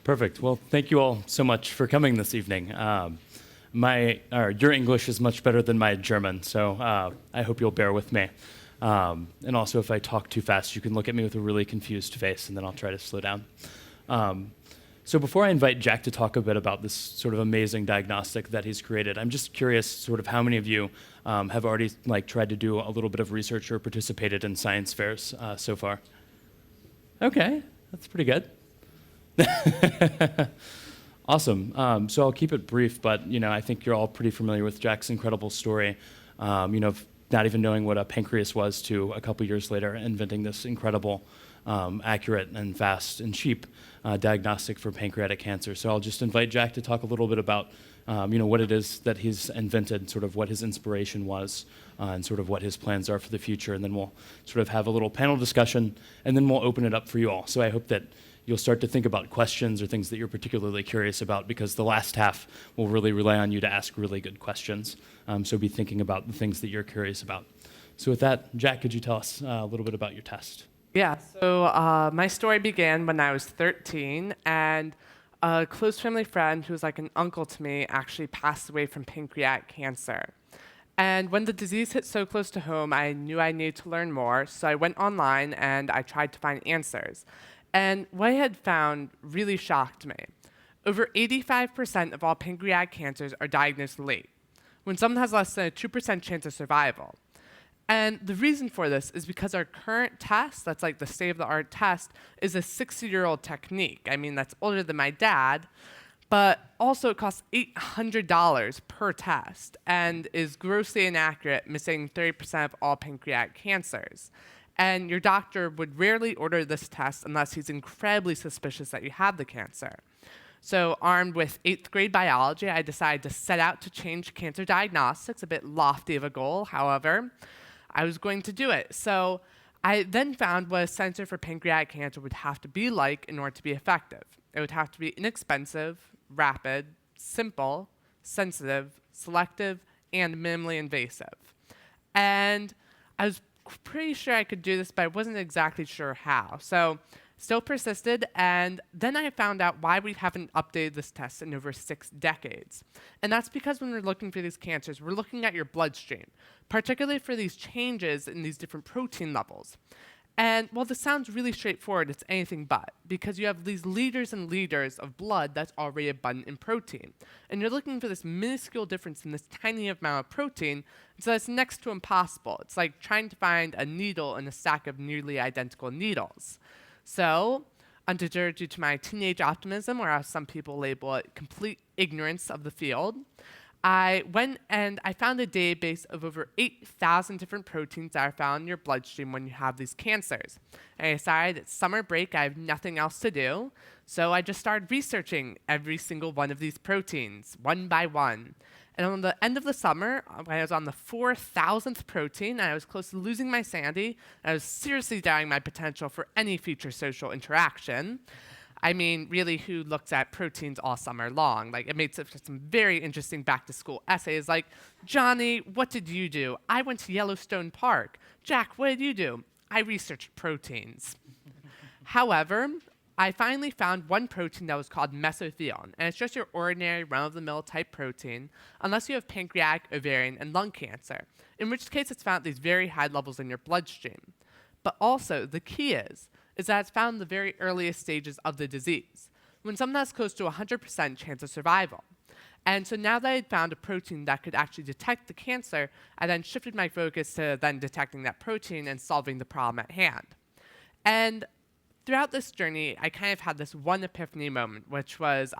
Perfect. Well, thank you all so much for coming this evening. Your English is much better than my German, so I hope you'll bear with me. And also, if I talk too fast, you can look at me with a really confused face, and then I'll try to slow down. So before I invite Jack to talk a bit about this sort of amazing diagnostic that he's created, I'm just curious sort of how many of you have already tried to do a little bit of research or participated in science fairs so far? Okay, that's pretty good. Awesome. So I'll keep it brief, but I think you're all pretty familiar with Jack's incredible story. Of not even knowing what a pancreas was to a couple years later inventing this incredible, accurate and fast and cheap diagnostic for pancreatic cancer. So I'll just invite Jack to talk a little bit about what it is that he's invented, sort of what his inspiration was, and sort of what his plans are for the future. And then we'll sort of have a little panel discussion, and then we'll open it up for you all. So I hope that you'll start to think about questions or things that you're particularly curious about, because the last half will really rely on you to ask really good questions. So be thinking about the things that you're curious about. So with that, Jack, could you tell us a little bit about your test? Yeah, so my story began when I was 13, and a close family friend who was like an uncle to me actually passed away from pancreatic cancer. And when the disease hit so close to home, I knew I needed to learn more, so I went online and I tried to find answers. And what I had found really shocked me. Over 85% of all pancreatic cancers are diagnosed late, when someone has less than a 2% chance of survival. And the reason for this is because our current test, that's like the state-of-the-art test, is a 60-year-old technique. I mean, that's older than my dad, but also it costs $800 per test and is grossly inaccurate, missing 30% of all pancreatic cancers. And your doctor would rarely order this test unless he's incredibly suspicious that you have the cancer. So armed with 8th grade biology, I decided to set out to change cancer diagnostics, a bit lofty of a goal, however. I was going to do it. So I then found what a center for pancreatic cancer would have to be like in order to be effective. It would have to be inexpensive, rapid, simple, sensitive, selective, and minimally invasive. And I was pretty sure I could do this, but I wasn't exactly sure how. So still persisted, and then I found out why we haven't updated this test in over 6 decades. And that's because when we're looking for these cancers, we're looking at your bloodstream, particularly for these changes in these different protein levels. And while this sounds really straightforward, it's anything but, because you have these liters and liters of blood that's already abundant in protein. And you're looking for this minuscule difference in this tiny amount of protein, so it's next to impossible. It's like trying to find a needle in a stack of nearly identical needles. So, undeterred due to my teenage optimism, or as some people label it, complete ignorance of the field, I went and I found a database of over 8,000 different proteins that are found in your bloodstream when you have these cancers. And I decided it's summer break, I have nothing else to do, so I just started researching every single one of these proteins, one by one. And on the end of the summer, when I was on the 4,000th protein, and I was close to losing my sanity, and I was seriously doubting my potential for any future social interaction. I mean, really, who looks at proteins all summer long? Like, it made some very interesting back-to-school essays like, Johnny, what did you do? I went to Yellowstone Park. Jack, what did you do? I researched proteins. However, I finally found one protein that was called mesothelin, and it's just your ordinary run-of-the-mill type protein, unless you have pancreatic, ovarian, and lung cancer, in which case it's found at these very high levels in your bloodstream. But also, the key is that it's found in the very earliest stages of the disease, when someone has close to 100% chance of survival. And so now that I had found a protein that could actually detect the cancer, I then shifted my focus to then detecting that protein and solving the problem at hand. And throughout this journey, I kind of had this one epiphany moment, which was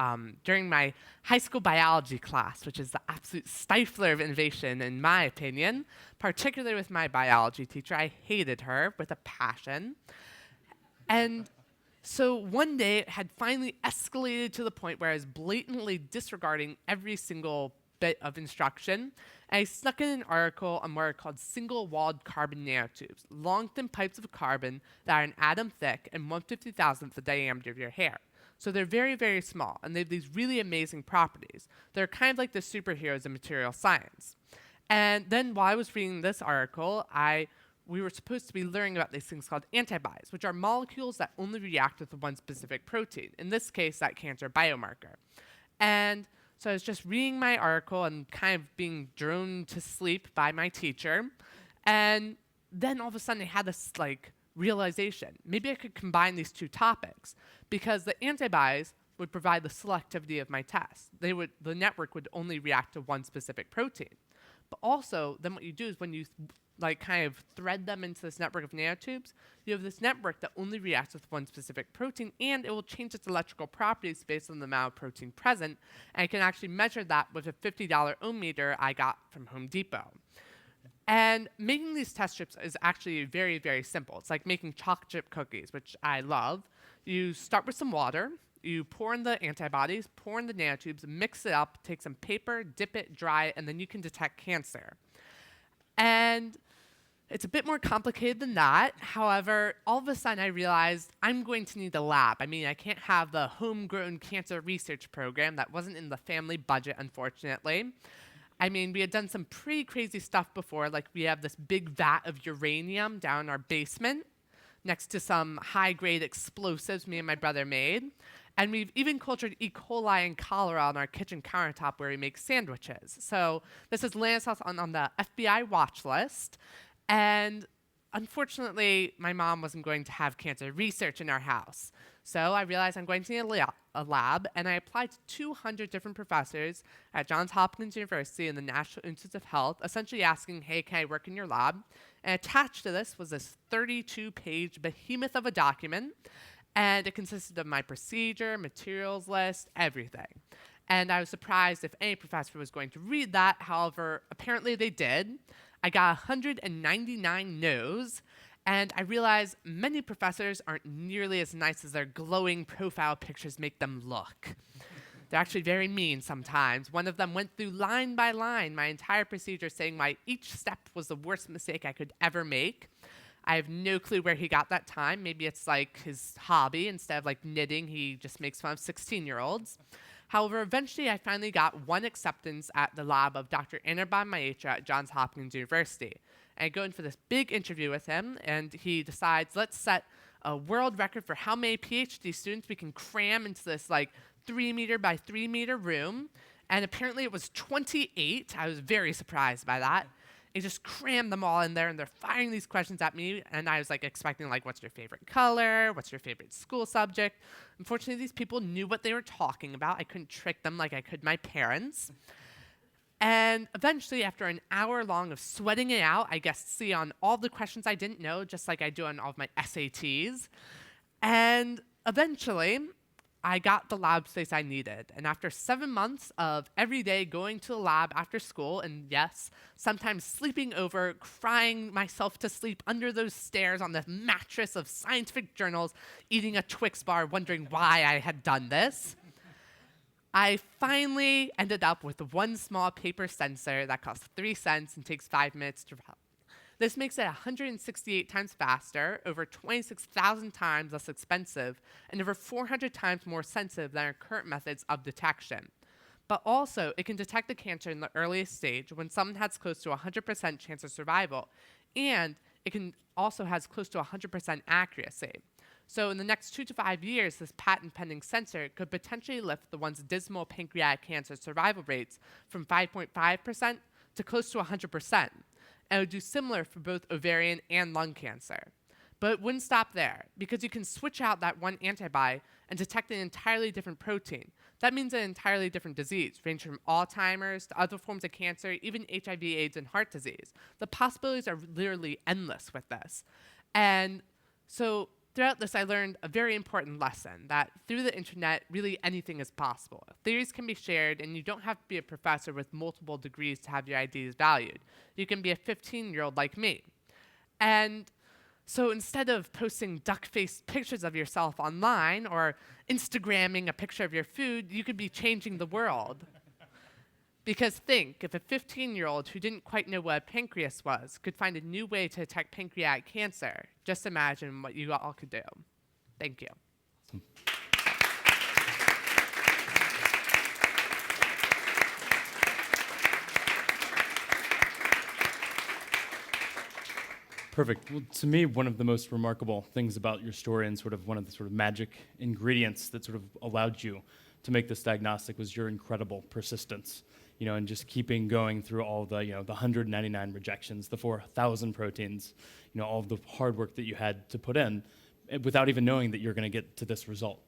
during my high school biology class, which is the absolute stifler of innovation, in my opinion, particularly with my biology teacher. I hated her with a passion. And so one day it had finally escalated to the point where I was blatantly disregarding every single bit of instruction. And I snuck in an article on what are called single-walled carbon nanotubes, long thin pipes of carbon that are an atom thick and 1/50,000th the diameter of your hair. So they're very, very small, and they have these really amazing properties. They're kind of like the superheroes in material science. And then while I was reading this article, I we were supposed to be learning about these things called antibodies, which are molecules that only react with one specific protein, in this case, that cancer biomarker. And so I was just reading my article and kind of being droned to sleep by my teacher. And then all of a sudden I had this realization. Maybe I could combine these two topics, because the antibodies would provide the selectivity of my test. The network would only react to one specific protein. But also, then what you do is when you kind of thread them into this network of nanotubes, you have this network that only reacts with one specific protein, and it will change its electrical properties based on the amount of protein present. And I can actually measure that with a $50 ohm meter I got from Home Depot. And making these test strips is actually very, very simple. It's like making chocolate chip cookies, which I love. You start with some water. You pour in the antibodies, pour in the nanotubes, mix it up, take some paper, dip it, dry it, and then you can detect cancer. And it's a bit more complicated than that. However, all of a sudden I realized I'm going to need a lab. I mean, I can't have the homegrown cancer research program. That wasn't in the family budget, unfortunately. I mean, we had done some pretty crazy stuff before, like we have this big vat of uranium down in our basement next to some high-grade explosives me and my brother made. And we've even cultured E. coli and cholera on our kitchen countertop where we make sandwiches. So this has landed us on the FBI watch list. And unfortunately, my mom wasn't going to have cancer research in our house. So I realized I'm going to need a lab, and I applied to 200 different professors at Johns Hopkins University and the National Institutes of Health, essentially asking, hey, can I work in your lab? And attached to this was this 32-page behemoth of a document. And it consisted of my procedure, materials list, everything. And I was surprised if any professor was going to read that. However, apparently they did. I got 199 no's. And I realized many professors aren't nearly as nice as their glowing profile pictures make them look. They're actually very mean sometimes. One of them went through line by line my entire procedure, saying why each step was the worst mistake I could ever make. I have no clue where he got that time. Maybe it's like his hobby. Instead of knitting, he just makes fun of 16-year-olds. However, eventually I finally got one acceptance at the lab of Dr. Andraka Everyone at Johns Hopkins University. And I go in for this big interview with him, and he decides, let's set a world record for how many PhD students we can cram into this 3-meter by 3-meter room. And apparently it was 28. I was very surprised by that. He just crammed them all in there, and they're firing these questions at me, and I was expecting what's your favorite color? What's your favorite school subject? Unfortunately, these people knew what they were talking about. I couldn't trick them like I could my parents. And eventually, after an hour long of sweating it out, I guessed C on all the questions I didn't know, just like I do on all of my SATs. And eventually, I got the lab space I needed. And after 7 months of every day going to the lab after school, and yes, sometimes sleeping over, crying myself to sleep under those stairs on the mattress of scientific journals, eating a Twix bar, wondering why I had done this, I finally ended up with one small paper sensor that costs 3 cents and takes 5 minutes to develop. This makes it 168 times faster, over 26,000 times less expensive, and over 400 times more sensitive than our current methods of detection. But also, it can detect the cancer in the earliest stage when someone has close to 100% chance of survival, and it can also has close to 100% accuracy. So in the next 2 to 5 years, this patent-pending sensor could potentially lift the once dismal pancreatic cancer survival rates from 5.5% to close to 100%. And it would do similar for both ovarian and lung cancer. But it wouldn't stop there, because you can switch out that one antibody and detect an entirely different protein. That means an entirely different disease, ranging from Alzheimer's to other forms of cancer, even HIV, AIDS, and heart disease. The possibilities are literally endless with this. And so throughout this, I learned a very important lesson, that through the internet, really anything is possible. Theories can be shared, and you don't have to be a professor with multiple degrees to have your ideas valued. You can be a 15-year-old like me. And so instead of posting duck-faced pictures of yourself online or Instagramming a picture of your food, you could be changing the world. Because think, if a 15-year-old who didn't quite know what a pancreas was could find a new way to detect pancreatic cancer, just imagine what you all could do. Thank you. Awesome. Perfect. Well, to me, one of the most remarkable things about your story and sort of one of the sort of magic ingredients that sort of allowed you to make this diagnostic was your incredible persistence, and just keeping going through all the, the 199 rejections, the 4,000 proteins, all of the hard work that you had to put in without even knowing that you're going to get to this result.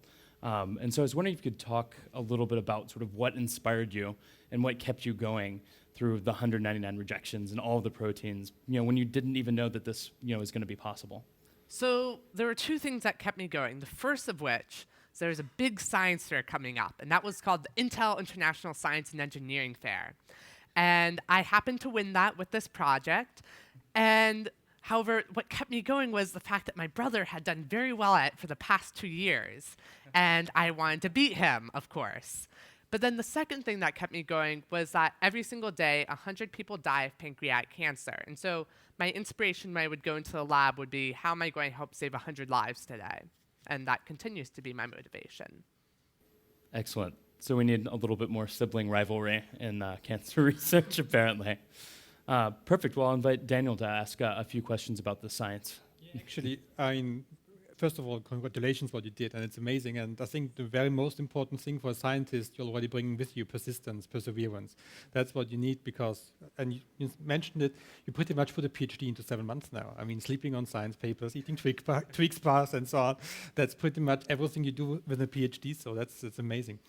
And so I was wondering if you could talk a little bit about sort of what inspired you and what kept you going through the 199 rejections and all of the proteins, when you didn't even know that this, was going to be possible. So there were two things that kept me going. The first of which, so there's a big science fair coming up, and that was called the Intel International Science and Engineering Fair. And I happened to win that with this project. And however, what kept me going was the fact that my brother had done very well at it for the past 2 years. And I wanted to beat him, of course. But then the second thing that kept me going was that every single day, 100 people die of pancreatic cancer. And so my inspiration when I would go into the lab would be, how am I going to help save 100 lives today? And that continues to be my motivation. Excellent. So we need a little bit more sibling rivalry in cancer research, apparently. Perfect. Well, I'll invite Daniel to ask a few questions about the science. Actually, first of all, congratulations what you did, and it's amazing. And I think the very most important thing for a scientist, you're already bringing with you persistence, perseverance. That's what you need because, and you mentioned it, you pretty much put a PhD into 7 months now. I mean, sleeping on science papers, eating Twix bars, and so on. That's pretty much everything you do with a PhD. So that's amazing.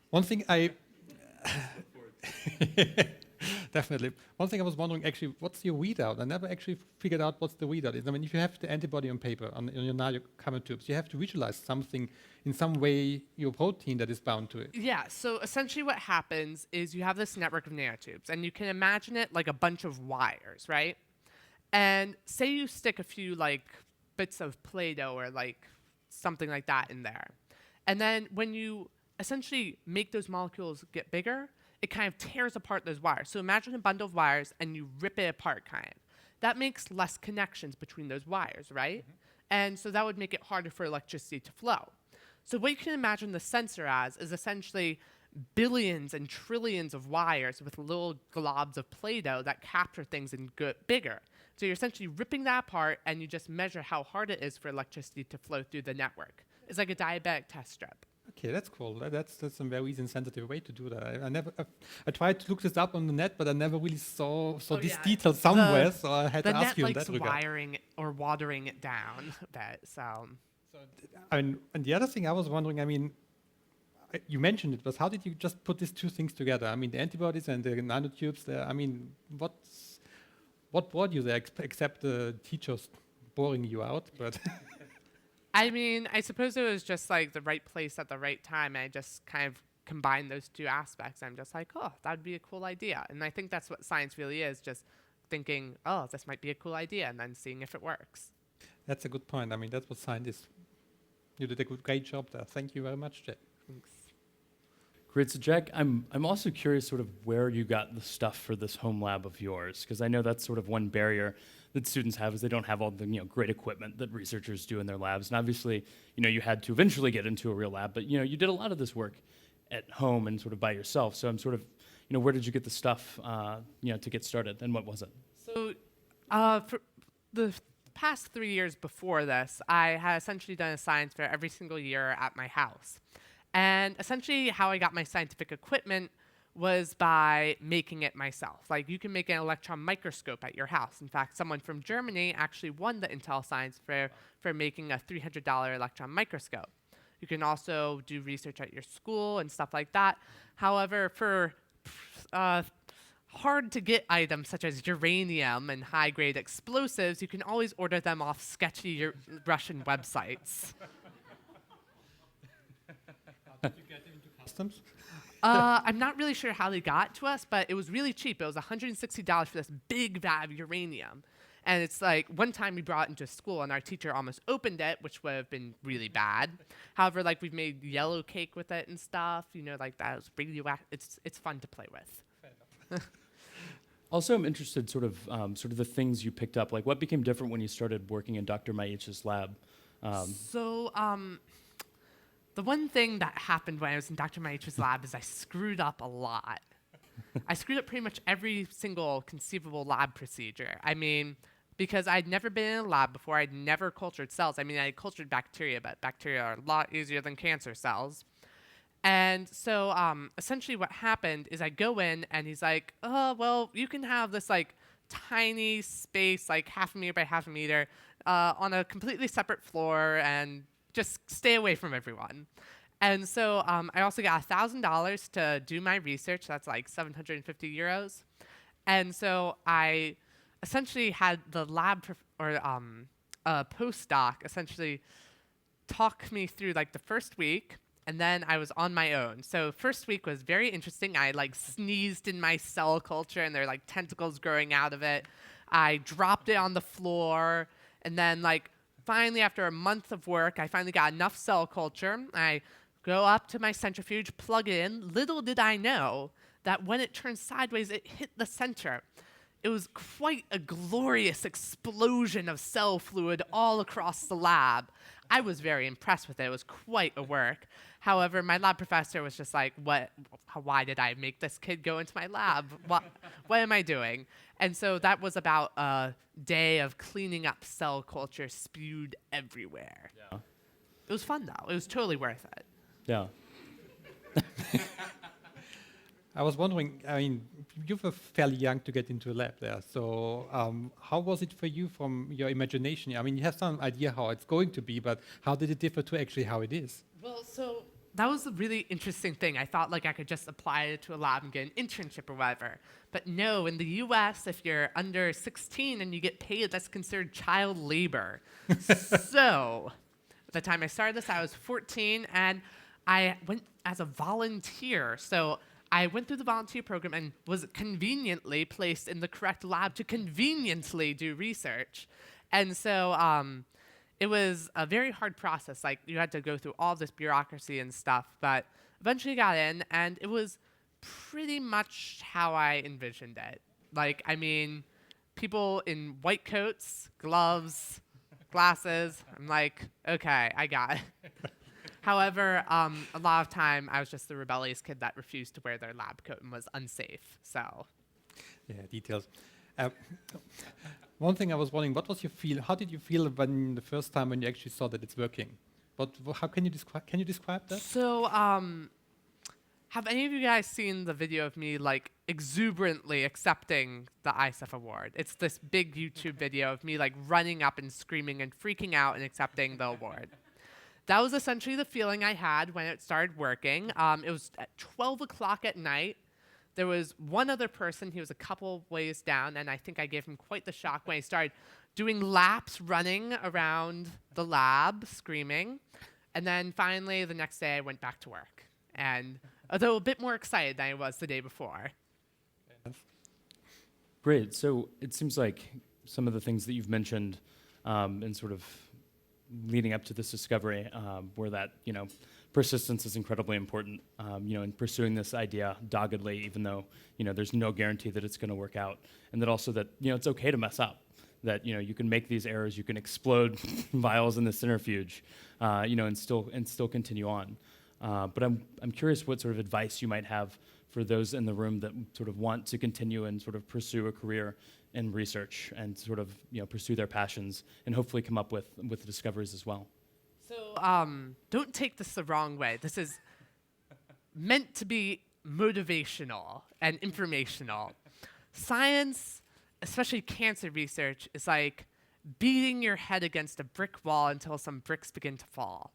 One thing Definitely. One thing I was wondering, actually, what's your readout? I never actually figured out what's the readout is. I mean, if you have the antibody on paper, on your nanotubes, you have to visualize something in some way, your protein that is bound to it. Yeah, so essentially what happens is you have this network of nanotubes, and you can imagine it like a bunch of wires, right? And say you stick a few bits of Play-Doh or something like that in there. And then when you essentially make those molecules get bigger, it kind of tears apart those wires. So imagine a bundle of wires and you rip it apart kind of. That makes less connections between those wires, right? Mm-hmm. And so that would make it harder for electricity to flow. So what you can imagine the sensor as is essentially billions and trillions of wires with little globs of Play-Doh that capture things and get bigger. So you're essentially ripping that apart and you just measure how hard it is for electricity to flow through the network. It's like a diabetic test strip. Okay, that's cool. That's a very easy and sensitive way to do that. I tried to look this up on the net, but I never really saw this detail somewhere, so I had to ask you in that regard. The net likes wiring or watering it down a bit, so. And the other thing I was wondering, I mean, you mentioned it, was how did you just put these two things together? I mean, the antibodies and the nanotubes, I mean, what brought you there except the teachers boring you out? But I mean, I suppose it was just the right place at the right time. I just kind of combined those two aspects. I'm just like, oh, that would be a cool idea. And I think that's what science really is, just thinking, oh, this might be a cool idea, and then seeing if it works. That's a good point. I mean, that's what science is. You did a great job there. Thank you very much, Jack. Thanks. Great. So, Jack, I'm also curious sort of where you got the stuff for this home lab of yours, because I know that's sort of one barrier that students have is they don't have all the great equipment that researchers do in their labs. And obviously, you had to eventually get into a real lab, but you did a lot of this work at home and sort of by yourself. So I'm sort of, where did you get the stuff, to get started, and what was it? So, for the past 3 years before this, I had essentially done a science fair every single year at my house. And essentially how I got my scientific equipment was by making it myself. You can make an electron microscope at your house. In fact, someone from Germany actually won the Intel Science Fair for making a $300 electron microscope. You can also do research at your school and stuff like that. However, for hard-to-get items such as uranium and high-grade explosives, you can always order them off sketchy Russian websites. Did you get into customs? I'm not really sure how they got to us, but it was really cheap. It was $160 for this big vat of uranium. And it's one time we brought it into school and our teacher almost opened it, which would have been really bad. However, we've made yellow cake with it and stuff, that. It was radioactive. It's fun to play with. Fair enough. Also, I'm interested sort of the things you picked up. What became different when you started working in Dr. Maich's lab? The one thing that happened when I was in Dr. Maich's lab is I screwed up a lot. I screwed up pretty much every single conceivable lab procedure. I mean, because I'd never been in a lab before. I'd never cultured cells. I mean, I cultured bacteria, but bacteria are a lot easier than cancer cells. And so essentially what happened is I go in and he's like, oh, well, you can have this like tiny space, like 1/2 meter by 1/2 meter on a completely separate floor and just stay away from everyone. And so I also got $1,000 to do my research. That's like 750 euros. And so I essentially had the lab postdoc essentially talk me through like the first week, and then I was on my own. So first week was very interesting. I like sneezed in my cell culture, and there are like tentacles growing out of it. I dropped it on the floor, and then like finally after a month of work, I finally got enough cell culture. I go up to my centrifuge, plug it in. Little did I know that when it turned sideways, it hit the center. It was quite a glorious explosion of cell fluid all across the lab. I was very impressed with it. It was quite a work. However, my lab professor was just like, why did I make this kid go into my lab? What am I doing? And so that was about a day of cleaning up cell culture spewed everywhere. Yeah. It was fun, though. It was totally worth it. Yeah. I was wondering, I mean, you were fairly young to get into a lab there. So how was it for you from your imagination? I mean, you have some idea how it's going to be, but how did it differ to actually how it is? Well, so that was a really interesting thing. I thought like I could just apply it to a lab and get an internship or whatever. But no, in the US, if you're under 16 and you get paid, that's considered child labor. So the time I started this, I was 14, and I went as a volunteer. So I went through the volunteer program and was conveniently placed in the correct lab to conveniently do research. And so it was a very hard process. Like, you had to go through all this bureaucracy and stuff, but eventually got in, and it was pretty much how I envisioned it. Like, I mean, people in white coats, gloves, glasses. I'm like, okay, I got it. However, a lot of time I was just the rebellious kid that refused to wear their lab coat and was unsafe. So, Yeah, details. One thing I was wondering, what was your feel? How did you feel when the first time when you actually saw that it's working? How can you describe? Can you describe that? so have any of you guys seen the video of me like exuberantly accepting the ISEF award? It's this big YouTube video of me like running up and screaming and freaking out and accepting the award. That was essentially the feeling I had when it started working. It was at 12 o'clock at night. There was one other person. He was a couple ways down, and I think I gave him quite the shock when he started doing laps running around the lab, screaming. And then finally, the next day, I went back to work. And although a bit more excited than I was the day before. Great. So it seems like some of the things that you've mentioned and sort of leading up to this discovery were that, persistence is incredibly important, in pursuing this idea doggedly, even though, there's no guarantee that it's going to work out. And that also that, it's okay to mess up, that, you can make these errors, you can explode vials in the centrifuge, and still continue on. But I'm curious what sort of advice you might have for those in the room that sort of want to continue and sort of pursue a career in research and sort of pursue their passions and hopefully come up with discoveries as well. So don't take this the wrong way. This is meant to be motivational and informational. Science, especially cancer research, is like beating your head against a brick wall until some bricks begin to fall.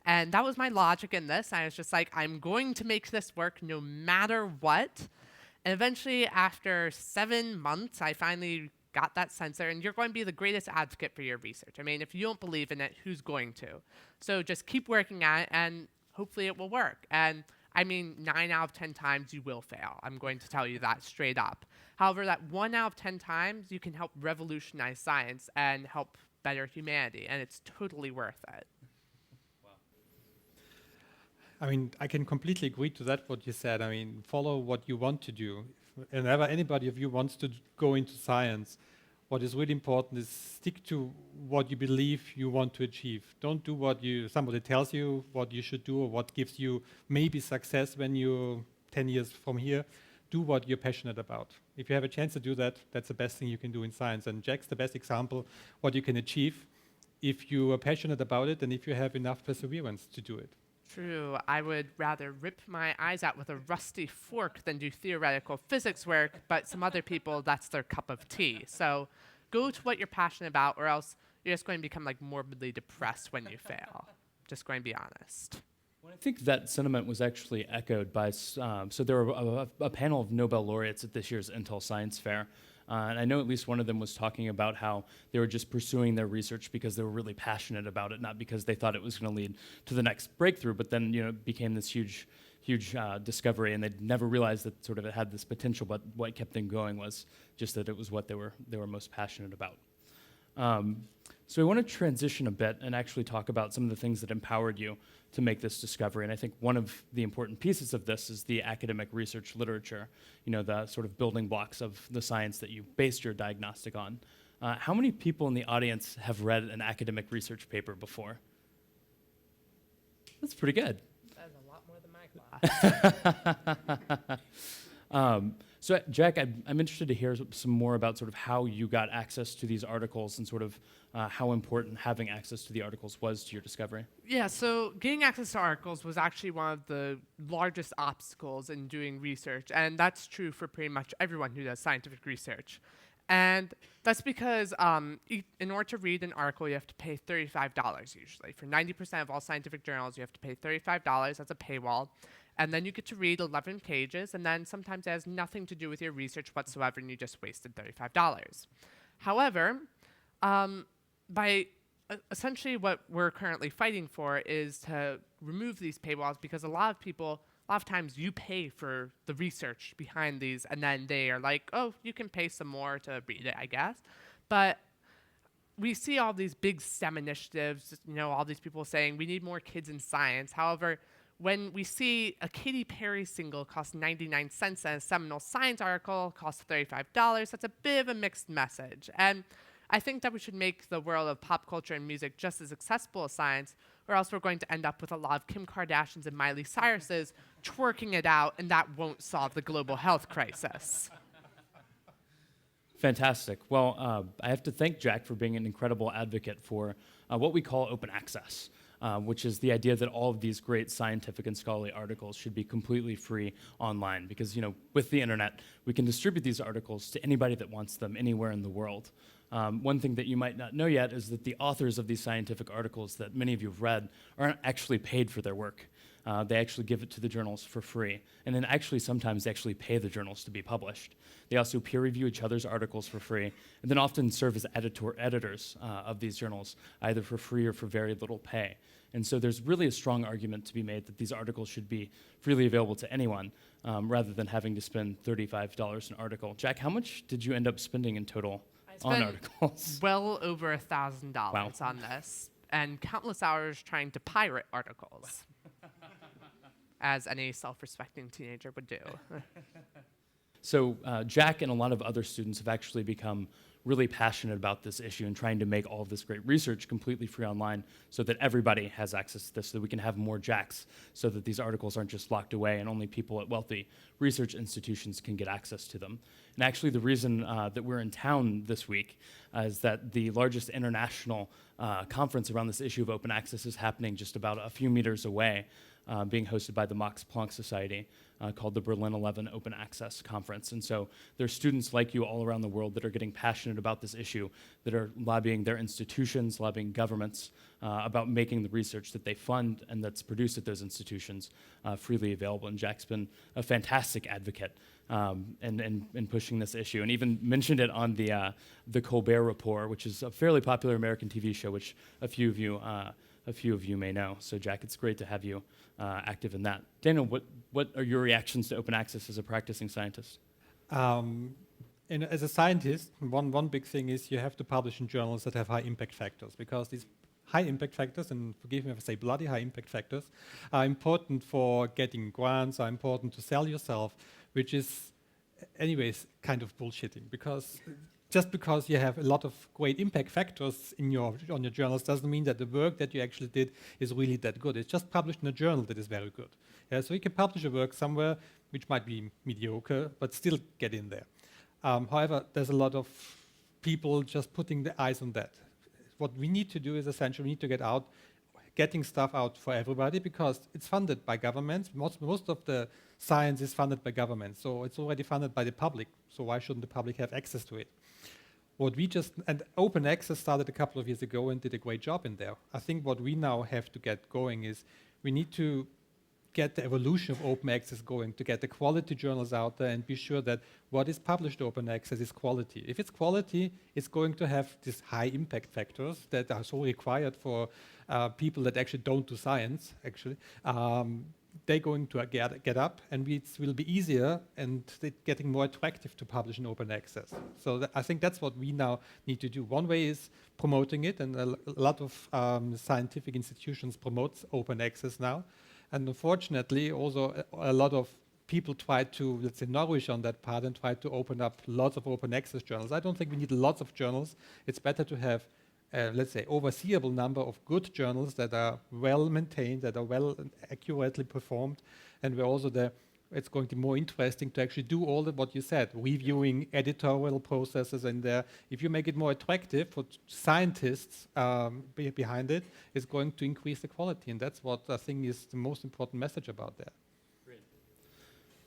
And that was my logic in this. I was just like, I'm going to make this work no matter what. And eventually, after 7 months, I finally got that sensor, and you're going to be the greatest advocate for your research. I mean, if you don't believe in it, who's going to? So just keep working at it, and hopefully it will work. And I mean, 9 out of 10 times you will fail. I'm going to tell you that straight up. However, that 1 out of 10 times, you can help revolutionize science and help better humanity, and it's totally worth it. I mean, I can completely agree to that, what you said. I mean, follow what you want to do. Whenever anybody of you wants to go into science, what is really important is stick to what you believe you want to achieve. Don't do what somebody tells you what you should do or what gives you maybe success when you're 10 years from here. do what you're passionate about. If you have a chance to do that, that's the best thing you can do in science. And Jack's the best example what you can achieve if you are passionate about it and if you have enough perseverance to do it. True. I would rather rip my eyes out with a rusty fork than do theoretical physics work, but some other people, that's their cup of tea. So go to what you're passionate about, or else you're just going to become like morbidly depressed when you fail. Just going to be honest. Well, I think that sentiment was actually echoed by, so there were a panel of Nobel laureates at this year's Intel Science Fair. And I know at least one of them was talking about how they were just pursuing their research because they were really passionate about it, not because they thought it was going to lead to the next breakthrough, but then it became this huge discovery, and they'd never realized that sort of it had this potential, but what kept them going was just that it was what they were most passionate about. So we want to transition a bit and actually talk about some of the things that empowered you to make this discovery. And I think one of the important pieces of this is the academic research literature, the sort of building blocks of the science that you based your diagnostic on. How many people in the audience have read an academic research paper before? That's pretty good. That is a lot more than my class. So Jack, I'm interested to hear some more about sort of how you got access to these articles and sort of how important having access to the articles was to your discovery. Yeah, so getting access to articles was actually one of the largest obstacles in doing research, and that's true for pretty much everyone who does scientific research. And that's because in order to read an article, you have to pay $35 usually. For 90% of all scientific journals, you have to pay $35. That's a paywall. And then you get to read 11 pages, and then sometimes it has nothing to do with your research whatsoever, and you just wasted $35. However, essentially what we're currently fighting for is to remove these paywalls, because a lot of times you pay for the research behind these, and then they are like, oh, you can pay some more to read it, I guess. But we see all these big STEM initiatives, all these people saying we need more kids in science. However, when we see a Katy Perry single cost 99 cents and a seminal science article costs $35, that's a bit of a mixed message. And I think that we should make the world of pop culture and music just as accessible as science, or else we're going to end up with a lot of Kim Kardashians and Miley Cyruses twerking it out, and that won't solve the global health crisis. Fantastic. Well, I have to thank Jack for being an incredible advocate for what we call open access. Which is the idea that all of these great scientific and scholarly articles should be completely free online, because with the internet we can distribute these articles to anybody that wants them anywhere in the world. One thing that you might not know yet is that the authors of these scientific articles that many of you have read aren't actually paid for their work. They actually give it to the journals for free, and then actually sometimes they actually pay the journals to be published. They also peer review each other's articles for free, and then often serve as editors of these journals, either for free or for very little pay. And so there's really a strong argument to be made that these articles should be freely available to anyone, rather than having to spend $35 an article. Jack, how much did you end up spending in total on articles? Well over $1,000 on this, and countless hours trying to pirate articles. As any self-respecting teenager would do. So Jack and a lot of other students have actually become really passionate about this issue and trying to make all of this great research completely free online so that everybody has access to this, so that we can have more Jacks, so that these articles aren't just locked away and only people at wealthy research institutions can get access to them. And actually the reason that we're in town this week is that the largest international conference around this issue of open access is happening just about a few meters away, being hosted by the Max Planck Society, called the Berlin 11 Open Access Conference. And so there's students like you all around the world that are getting passionate about this issue, that are lobbying their institutions, lobbying governments about making the research that they fund and that's produced at those institutions freely available. And Jack's been a fantastic advocate in pushing this issue, and even mentioned it on the Colbert Report, which is a fairly popular American TV show, which a few of you may know. So Jack, it's great to have you active in that. Daniel, what are your reactions to open access as a practicing scientist? And as a scientist, one big thing is you have to publish in journals that have high impact factors, because these high impact factors, and forgive me if I say bloody high impact factors, are important for getting grants, are important to sell yourself, which is anyways kind of bullshitting, because just because you have a lot of great impact factors on your journals doesn't mean that the work that you actually did is really that good. It's just published in a journal that is very good. Yeah, so you can publish a work somewhere which might be mediocre, but still get in there. However, there's a lot of people just putting the eyes on that. What we need to do is essentially we need to getting stuff out for everybody, because it's funded by governments. Most of the science is funded by governments, so it's already funded by the public. So why shouldn't the public have access to it? And open access started a couple of years ago and did a great job in there. I think what we now have to get going is we need to get the evolution of open access going, to get the quality journals out there and be sure that what is published open access is quality. If it's quality, it's going to have these high impact factors that are so required for people that actually don't do science, actually. They're going to get up, and it will be easier and getting more attractive to publish in open access. So I think that's what we now need to do. One way is promoting it, and a lot of scientific institutions promote open access now. And unfortunately, also a lot of people try to, let's say, nourish on that part and try to open up lots of open access journals. I don't think we need lots of journals. It's better to have let's say, overseeable number of good journals that are well maintained, that are well and accurately performed, and where also it's going to be more interesting to actually do all of what you said, reviewing editorial processes in there. If you make it more attractive for scientists behind it, it's going to increase the quality, and that's what I think is the most important message about that.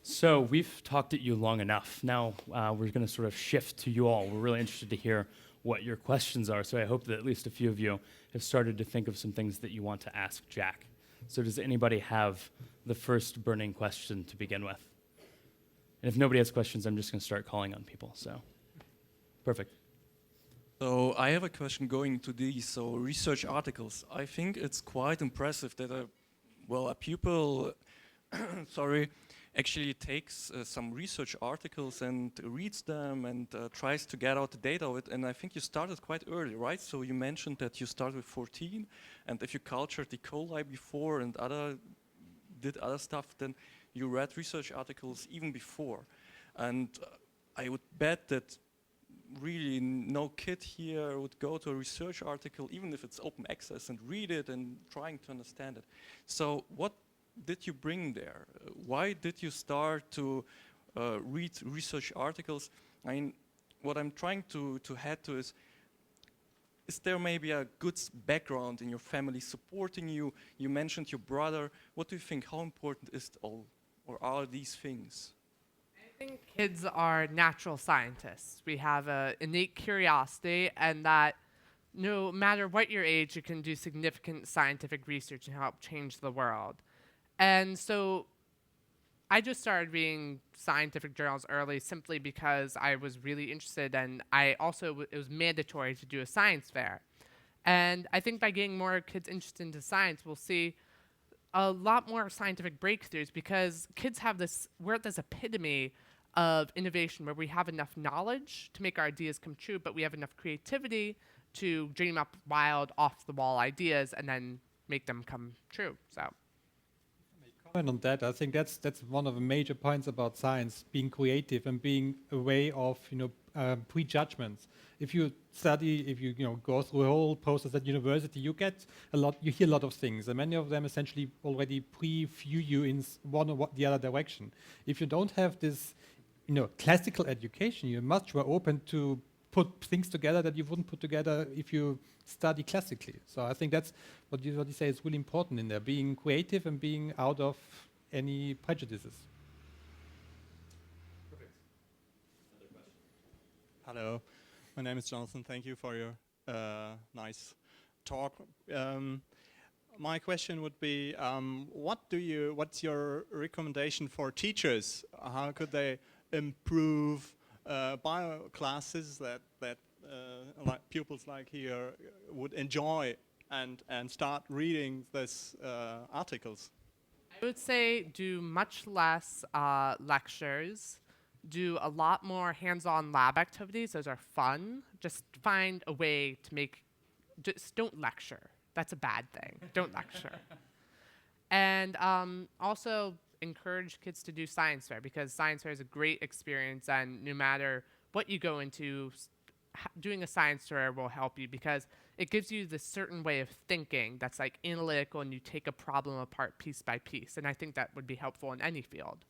So we've talked at you long enough. Now we're going to sort of shift to you all. We're really interested to hear what your questions are. So I hope that at least a few of you have started to think of some things that you want to ask Jack. So does anybody have the first burning question to begin with? And if nobody has questions, I'm just going to start calling on people. So perfect. So I have a question going to these research articles. I think it's quite impressive that a pupil actually takes some research articles and reads them and tries to get out the data of it. And I think you started quite early, right? So you mentioned that you started with 14, and if you cultured E. coli before and did other stuff, then you read research articles even before. And I would bet that really no kid here would go to a research article, even if it's open access, and read it and trying to understand it. So what did you bring there? Why did you start to read research articles? I mean, what I'm trying to head to is there maybe a good background in your family supporting you? You mentioned your brother. What do you think? How important is it all, or are these things? I think kids are natural scientists. We have an innate curiosity, and that no matter what your age, you can do significant scientific research and help change the world. And so I just started reading scientific journals early simply because I was really interested, and it was mandatory to do a science fair. And I think by getting more kids interested into science, we'll see a lot more scientific breakthroughs, because kids we're at this epitome of innovation where we have enough knowledge to make our ideas come true, but we have enough creativity to dream up wild, off-the-wall ideas and then make them come true. So. On that, I think that's one of the major points about science, being creative and being aware of prejudgments. If you study, if you go through a whole process at university, you hear a lot of things, and many of them essentially already preview you in one or the other direction. If you don't have this, classical education, you're much more open to put things together that you wouldn't put together if you study classically. So I think that's what you say is really important in there, being creative and being out of any prejudices. Perfect. Another question. Hello, my name is Jonathan. Thank you for your nice talk. My question would be, what's your recommendation for teachers? How could they improve bio classes that like pupils like here would enjoy and start reading these articles? I would say do much less lectures, do a lot more hands-on lab activities. Those are fun. Just find a way to just don't lecture. That's a bad thing. Don't lecture. And also encourage kids to do science fair, because science fair is a great experience, and no matter what you go into, doing a science fair will help you because it gives you this certain way of thinking that's like analytical, and you take a problem apart piece by piece. And I think that would be helpful in any field.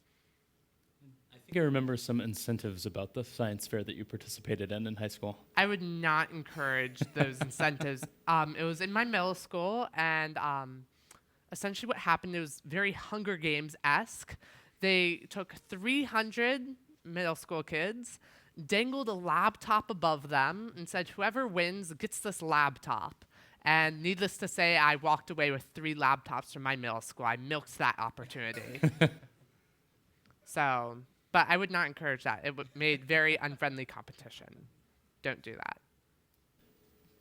I think I remember some incentives about the science fair that you participated in high school. I would not encourage those incentives. It was in my middle school, and essentially what happened, it was very Hunger Games-esque. They took 300 middle school kids, dangled a laptop above them, and said, whoever wins gets this laptop. And needless to say, I walked away with 3 laptops from my middle school. I milked that opportunity. So, but I would not encourage that. It made very unfriendly competition. Don't do that.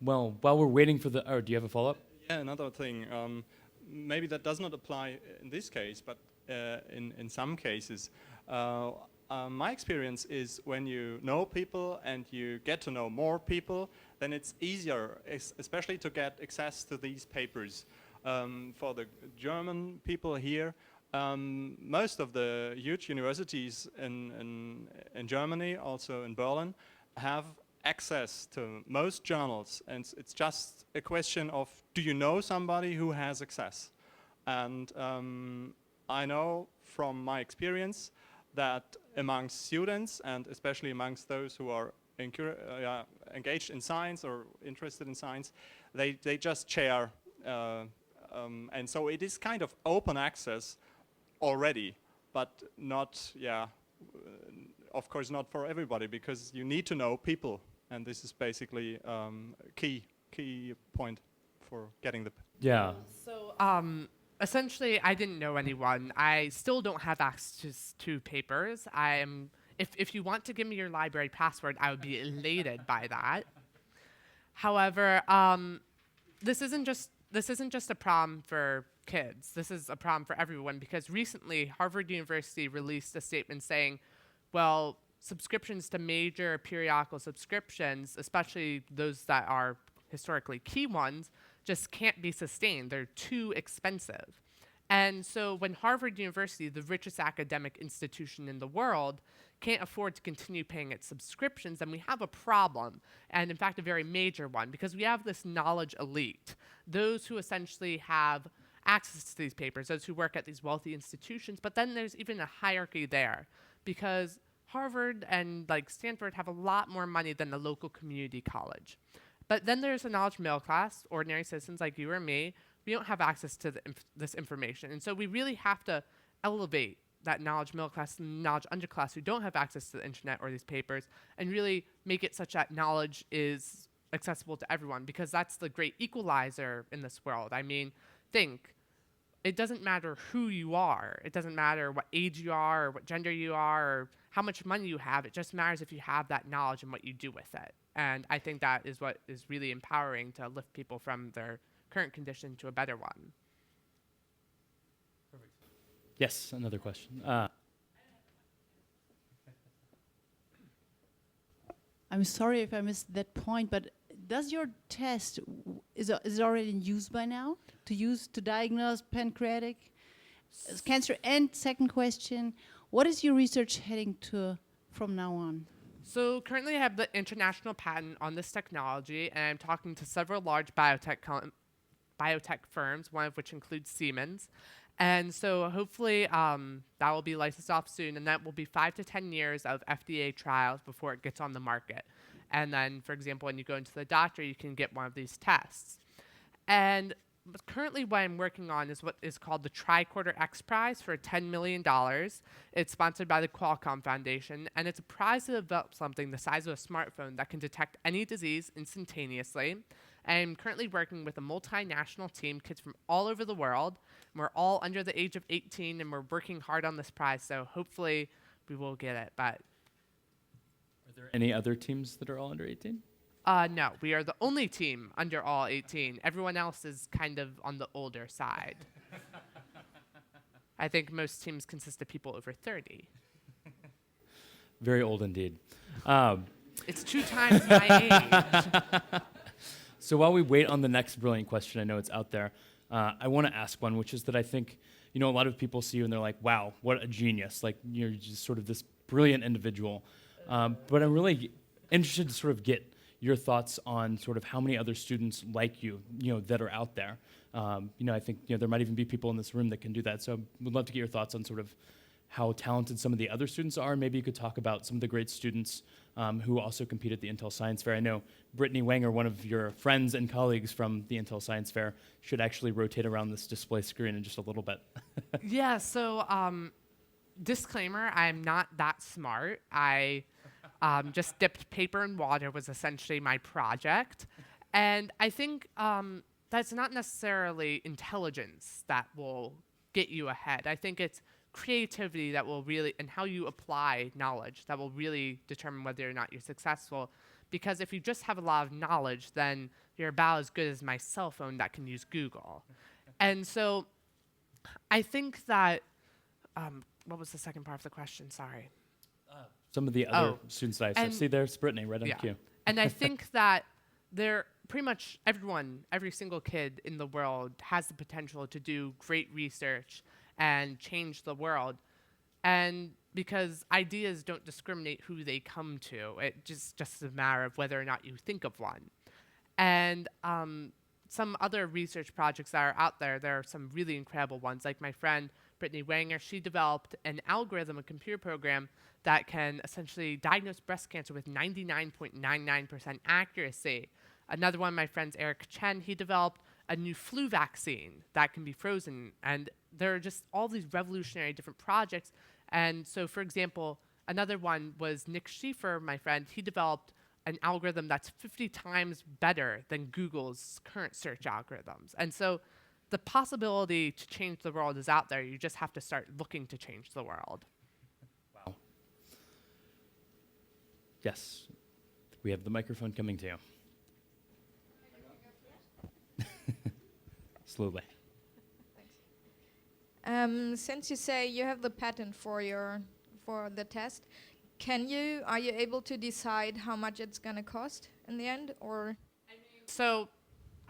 Well, while we're waiting for the, do you have a follow-up? Yeah, another thing. Maybe that does not apply in this case, but in some cases. My experience is when you know people and you get to know more people, then it's easier, especially to get access to these papers. For the German people here, most of the huge universities in Germany, also in Berlin, have access to most journals, and it's just a question of, do you know somebody who has access? And I know from my experience that amongst students, and especially amongst those who are engaged in science or interested in science, they just share. And so it is kind of open access already, but not, of course not for everybody, because you need to know people. And this is basically a key point for getting the... So essentially, I didn't know anyone. I still don't have access to papers. If you want to give me your library password, I would be elated by that. However, this isn't just a problem for kids. This is a problem for everyone, because recently Harvard University released a statement saying, well, subscriptions to major periodical subscriptions, especially those that are historically key ones, just can't be sustained. They're too expensive. And so when Harvard University, the richest academic institution in the world, can't afford to continue paying its subscriptions, then we have a problem, and in fact a very major one, because we have this knowledge elite, those who essentially have access to these papers, those who work at these wealthy institutions, but then there's even a hierarchy there, because Harvard and like Stanford have a lot more money than the local community college. But then there's the knowledge middle class, ordinary citizens like you or me. We don't have access to this information. And so we really have to elevate that knowledge middle class and knowledge underclass who don't have access to the internet or these papers, and really make it such that knowledge is accessible to everyone, because that's the great equalizer in this world. I mean, think, it doesn't matter who you are. It doesn't matter what age you are or what gender you are or how much money you have. It just matters if you have that knowledge and what you do with it. And I think that is what is really empowering to lift people from their current condition to a better one. Perfect. Yes, another question. I'm sorry if I missed that point, but does your test, is it already in use by now to diagnose pancreatic cancer? And second question, what is your research heading to from now on? So currently I have the international patent on this technology, and I'm talking to several large biotech firms, one of which includes Siemens. And so hopefully that will be licensed off soon, and that will be 5 to 10 years of FDA trials before it gets on the market. And then, for example, when you go into the doctor, you can get one of these tests. And currently what I'm working on is what is called the Tricorder Xprize for $10 million. It's sponsored by the Qualcomm Foundation, and it's a prize to develop something the size of a smartphone that can detect any disease instantaneously. I'm currently working with a multinational team, kids from all over the world. We're all under the age of 18, and we're working hard on this prize, so hopefully we will get it. But Are there any other teams that are all under 18? no, we are the only team under all 18. Everyone else is kind of on the older side. I think most teams consist of people over 30. Very old indeed. It's 2 times my age. So while we wait on the next brilliant question, I know it's out there, I want to ask one, which is that I think, a lot of people see you and they're like, wow, what a genius. Like, you're just sort of this brilliant individual. But I'm really interested to sort of get, your thoughts on sort of how many other students like you know, that are out there. You know, I think, you know, there might even be people in this room that can do that. So we'd love to get your thoughts on sort of how talented some of the other students are. Maybe you could talk about some of the great students who also compete at the Intel Science Fair. I know Brittany Wenger, one of your friends and colleagues from the Intel Science Fair, should actually rotate around this display screen in just a little bit. Yeah, so disclaimer, I'm not that smart. I just dipped paper in water was essentially my project. And I think that's not necessarily intelligence that will get you ahead. I think it's creativity that will really, and how you apply knowledge that will really determine whether or not you're successful. Because if you just have a lot of knowledge, then you're about as good as my cell phone that can use Google. And so I think that, what was the second part of the question? Sorry. Some of the other students that I said. and- See, there's Brittany right on cue. And I think that there pretty much every single kid in the world has the potential to do great research and change the world. And because ideas don't discriminate who they come to, it just a matter of whether or not you think of one. And some other research projects that are out there, there are some really incredible ones. Like my friend Brittany Wenger, she developed an algorithm, a computer program that can essentially diagnose breast cancer with 99.99% accuracy. Another one of my friends, Eric Chen, he developed a new flu vaccine that can be frozen. And there are just all these revolutionary different projects. And so, for example, another one was Nick Shockey, my friend. He developed an algorithm that's 50 times better than Google's current search algorithms. And so the possibility to change the world is out there. You just have to start looking to change the world. Wow. Yes. We have the microphone coming to you. Slowly. Since you say you have the patent for the test, are you able to decide how much it's going to cost in the end, or? So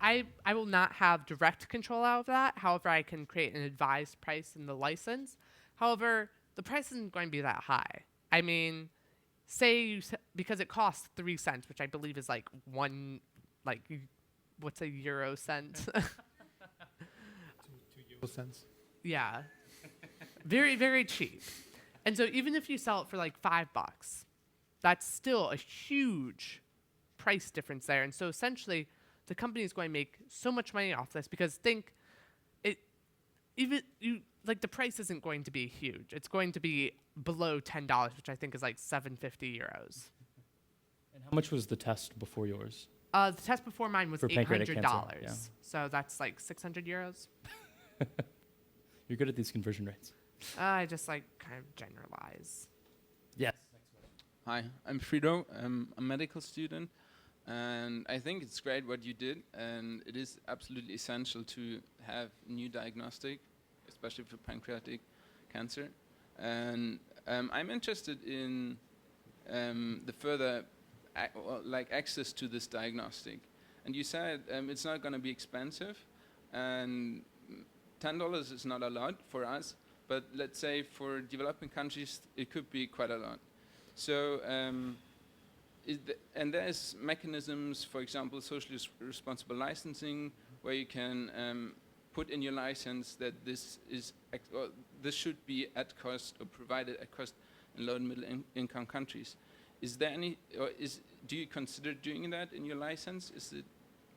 I will not have direct control out of that. However, I can create an advised price in the license. However, the price isn't going to be that high. I mean, because it costs 3 cents, which I believe is like what's a euro cent? 2 euro cents. Yeah. Very, very cheap. And so even if you sell it for like $5, that's still a huge price difference there. And so essentially, the company is going to make so much money off this because the price isn't going to be huge. It's going to be below $10, which I think is like 750 euros. And how much was the test before yours? The test before mine was For pancreatic $800. cancer, yeah. So that's like 600 euros. You're good at these conversion rates. I just kind of generalize. Yes. Hi, I'm Frido. I'm a medical student, and I think it's great what you did, and it is absolutely essential to have new diagnostic, especially for pancreatic cancer. And I'm interested in the further access to this diagnostic. And you said it's not going to be expensive, and $10 is not a lot for us, but let's say for developing countries, it could be quite a lot. So, and there's mechanisms, for example, socially responsible licensing, where you can put in your license that this should be at cost or provided at cost in low and middle income countries. Is there any, or do you consider doing that in your license? Is it?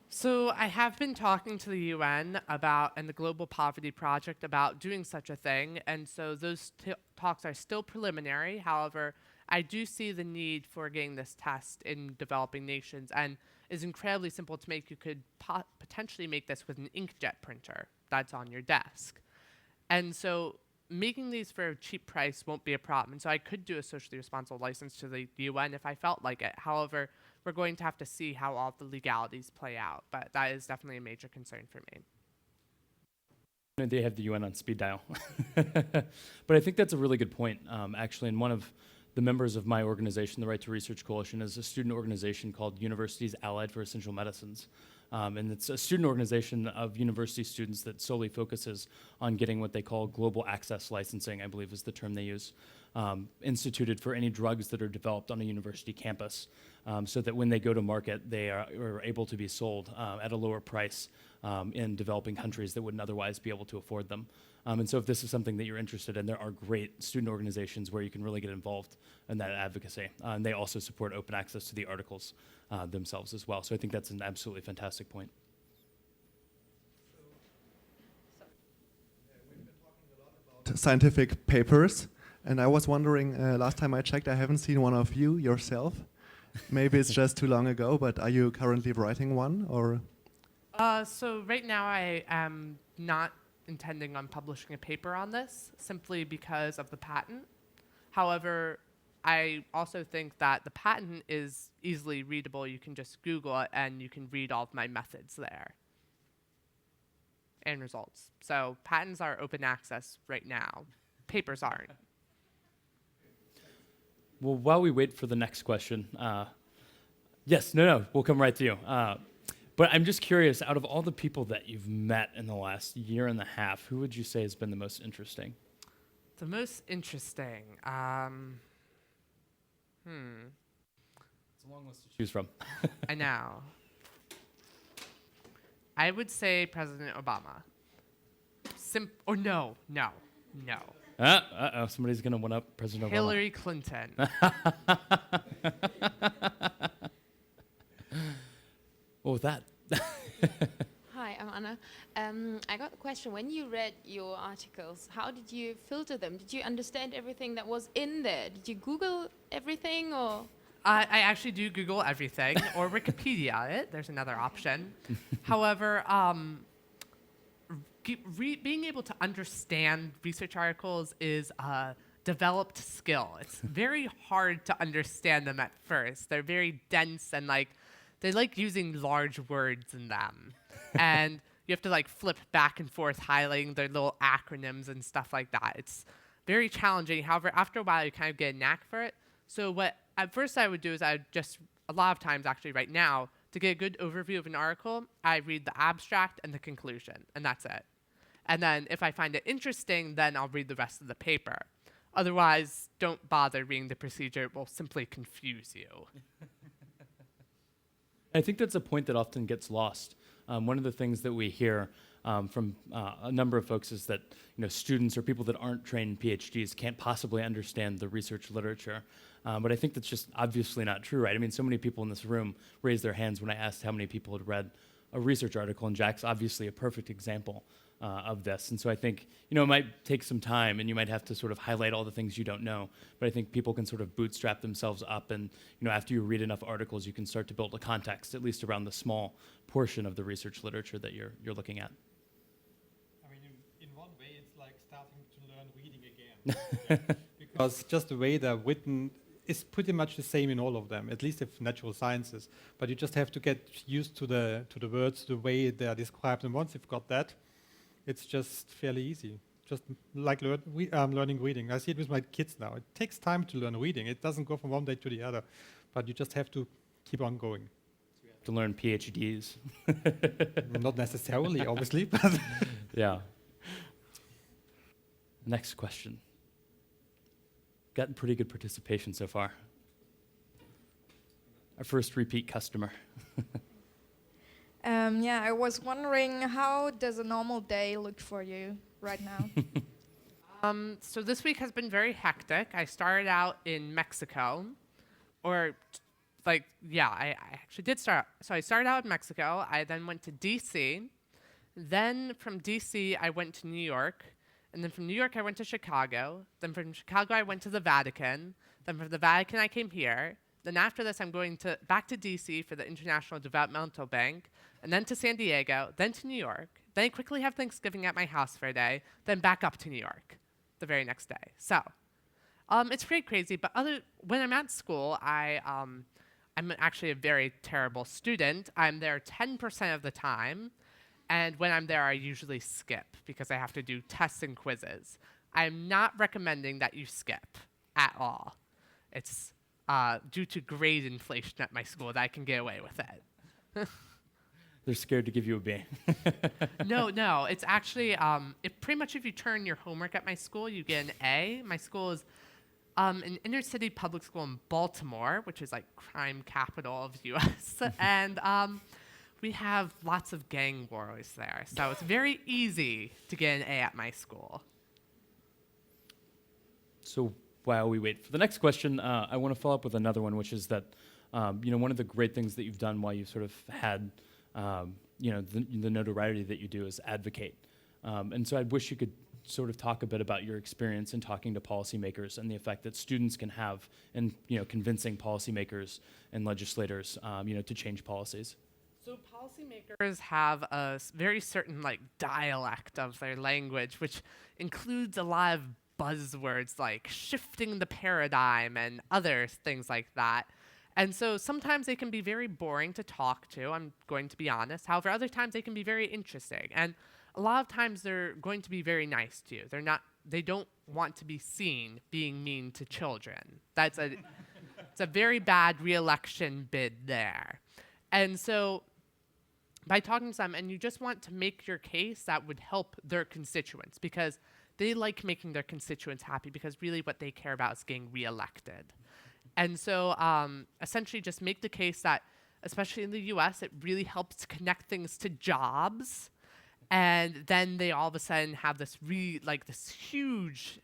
So I have been talking to the UN and the Global Poverty Project about doing such a thing, and so those talks are still preliminary. However, I do see the need for getting this test in developing nations, and it's incredibly simple to make. You could potentially make this with an inkjet printer that's on your desk. And so making these for a cheap price won't be a problem. And so I could do a socially responsible license to the UN if I felt like it. However, we're going to have to see how all the legalities play out. But that is definitely a major concern for me. They have the UN on speed dial. But I think that's a really good point, actually. And one of the members of my organization, the Right to Research Coalition, is a student organization called Universities Allied for Essential Medicines. And it's a student organization of university students that solely focuses on getting what they call global access licensing, I believe is the term they use, instituted for any drugs that are developed on a university campus, so that when they go to market, they are able to be sold at a lower price in developing countries that wouldn't otherwise be able to afford them. And so if this is something that you're interested in, there are great student organizations where you can really get involved in that advocacy. And they also support open access to the articles themselves as well. So I think that's an absolutely fantastic point. Scientific papers, and I was wondering, last time I checked, I haven't seen one of you yourself. Maybe it's just too long ago, but are you currently writing one, or? So right now I am not intending on publishing a paper on this, simply because of the patent. However, I also think that the patent is easily readable. You can just Google it and you can read all of my methods there and results. So patents are open access right now. Papers aren't. Well, while we wait for the next question, yes, no, we'll come right to you. But I'm just curious, out of all the people that you've met in the last year and a half, who would you say has been the most interesting? The most interesting, It's a long list to choose from. I know. I would say President Obama. No. Uh-oh, somebody's going to one up President Obama. Hillary Clinton. What was that? Hi, I'm Anna. I got a question. When you read your articles, how did you filter them? Did you understand everything that was in there? Did you Google everything, or? I actually do Google everything, or Wikipedia it. There's another option. However, being able to understand research articles is a developed skill. It's very hard to understand them at first. They're very dense and they like using large words in them. And you have to flip back and forth highlighting their little acronyms and stuff like that. It's very challenging. However, after a while, you kind of get a knack for it. So what at first I would do is a lot of times actually right now, to get a good overview of an article, I read the abstract and the conclusion, and that's it. And then if I find it interesting, then I'll read the rest of the paper. Otherwise, don't bother reading the procedure. It will simply confuse you. I think that's a point that often gets lost. One of the things that we hear from a number of folks is that students or people that aren't trained PhDs can't possibly understand the research literature. But I think that's just obviously not true, right? I mean, so many people in this room raised their hands when I asked how many people had read a research article, and Jack's obviously a perfect example of this. And so I think, it might take some time and you might have to sort of highlight all the things you don't know, but I think people can sort of bootstrap themselves up, and, after you read enough articles, you can start to build a context, at least around the small portion of the research literature that you're looking at. I mean, in one way, it's like starting to learn reading again. Because just the way they're written is pretty much the same in all of them, at least if natural sciences. But you just have to get used to the words, the way they are described. And once you've got that, it's just fairly easy. Just like learning reading. I see it with my kids now. It takes time to learn reading. It doesn't go from one day to the other. But you just have to keep on going. So you have to learn PhDs. Not necessarily, obviously, but yeah. Next question. Gotten pretty good participation so far. Our first repeat customer. Yeah, I was wondering, how does a normal day look for you right now? So this week has been very hectic. I started out in Mexico, I actually did start. So I started out in Mexico. I then went to DC. Then from DC, I went to New York. And then from New York, I went to Chicago. Then from Chicago, I went to the Vatican. Then from the Vatican, I came here. Then after this, I'm going back to DC for the International Developmental Bank, and then to San Diego, then to New York. Then I quickly have Thanksgiving at my house for a day, then back up to New York the very next day. So it's pretty crazy, but when I'm at school, I'm actually a very terrible student. I'm there 10% of the time, and when I'm there, I usually skip because I have to do tests and quizzes. I'm not recommending that you skip at all. It's due to grade inflation at my school that I can get away with it. They're scared to give you a B. No. It's actually, pretty much if you turn your homework at my school, you get an A. My school is an inner city public school in Baltimore, which is like crime capital of the U.S. And we have lots of gang wars there. So it's very easy to get an A at my school. So while we wait for the next question, I want to follow up with another one, which is that one of the great things that you've done while you've sort of had the notoriety that you do is advocate. And so I wish you could sort of talk a bit about your experience in talking to policymakers and the effect that students can have in convincing policymakers and legislators to change policies. So policymakers have a very certain dialect of their language, which includes a lot of buzzwords like shifting the paradigm and other things like that. And so sometimes they can be very boring to talk to, I'm going to be honest. However, other times they can be very interesting. And a lot of times they're going to be very nice to you. They don't want to be seen being mean to children. It's a very bad re-election bid there. And so by talking to them, and you just want to make your case that would help their constituents, because they like making their constituents happy, because really what they care about is getting re-elected. And so essentially just make the case that, especially in the US, it really helps to connect things to jobs. And then they all of a sudden have this this huge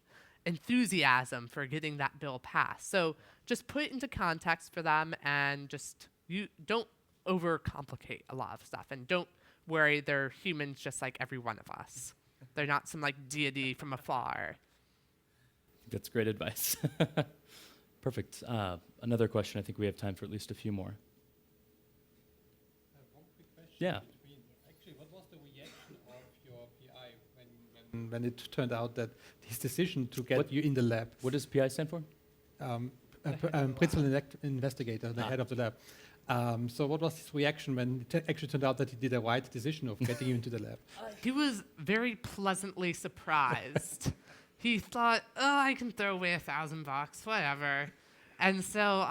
enthusiasm for getting that bill passed. So just put it into context for them, and just you don't overcomplicate a lot of stuff, and don't worry, they're humans just like every one of us. They're not some deity from afar. That's great advice. Perfect. Another question. I think we have time for at least a few more. One quick question. Yeah. Actually, what was the reaction of your PI when it turned out that his decision to get you in the lab? What does PI stand for? Principal investigator, the head of the lab. So what was his reaction when it actually turned out that he did a right decision of getting you into the lab? He was very pleasantly surprised. He thought, I can throw away $1,000, whatever. And so,